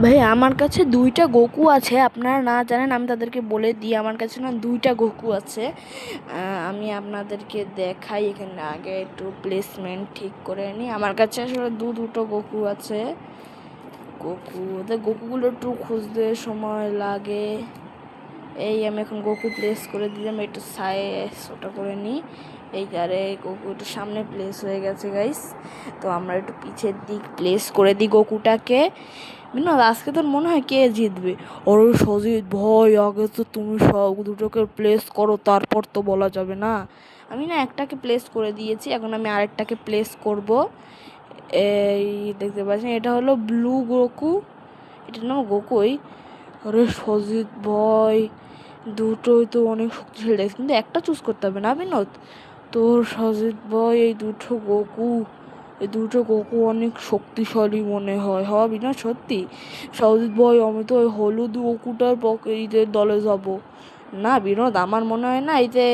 ভাই আমার কাছে 2টা গোকু আছে, আপনারা না জানেন আমি তাদেরকে বলে দিই। আমার কাছে না 2টা গোকু আছে। আমি আপনাদেরকে দেখাই, এখানে আগে একটু প্লেসমেন্ট ঠিক করে নিই। আমার কাছে আসলে দুটো গোকু আছে। গোকুগুলো একটু খুঁজতে সময় লাগে। এই আমি এখন গোকু প্লেস করে দিলাম, একটু সাইজ ওটা করে নিই। এই আরে গোকু একটু সামনে প্লেস হয়ে গেছে গাইস। তো আমরা একটু পিছের দিক প্লেস করে দিই গোকুটাকে। না আজকে তোর মনে হয় কে জিতবে? আরে সজিত ভাই, আগে তো তুমি সব দুটোকে প্লেস করো, তারপর তো বলা যাবে না। আমি না একটাকে প্লেস করে দিয়েছি, এখন আমি আরেকটাকে প্লেস করব। এই দেখতে পাচ্ছেন, এটা হলো ব্লু গোকু, এটার নাম গোকুই। আরে সজিত ভাই, দুটোই তো অনেক শক্তিশালী দেখছে, কিন্তু একটা চুজ করতে হবে না বিনোদ? তোর সজিত ভাই, এই দুটো গোকু অনেক শক্তিশালী মনে হয়, হবে না সত্যি? সজিত ভাই, আমি তো ওই হলুদ গোকুটার ঈদের দলে যাব। না বিনোদ, আমার মনে হয় না, এই যে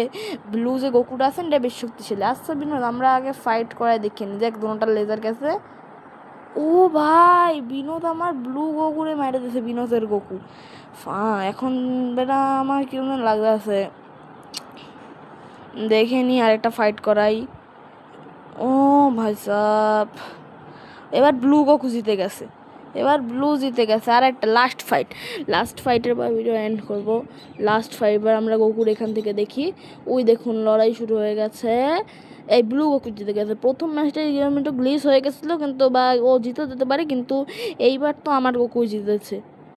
ব্লু যে গোকুটা আছে এটা বেশ শক্তিশালী। আচ্ছা বিনোদ, আমরা আগে ফাইট করায় দেখিনি, দেখ দুটোটা লেজার গেছে। ও ভাই, বিনোদ আমার ব্লু গোকুরে মেরে দিয়েছে, বিনোদের গোকু। এখন বেটা আমার কিরকম লাগতেছে, দেখে নি আরেকটা ফাইট করাই। ও ভাই সাব, এবার ব্লু গোকু জিতে গেছে। আর একটা লাস্ট ফাইটের পর ভিডিও এন্ড করব। লাস্ট ফাইট এবার আমরা গোকুর এখান থেকে দেখি। ওই দেখুন লড়াই শুরু হয়ে গেছে। এই ব্লু গোকু জিতে গেছে। প্রথম ম্যাচটা একটু গ্লিচ হয়ে গেছিলো, কিন্তু বা ও জিতে যেতে পারে, কিন্তু এইবার তো আমার গোকুই জিতেছে।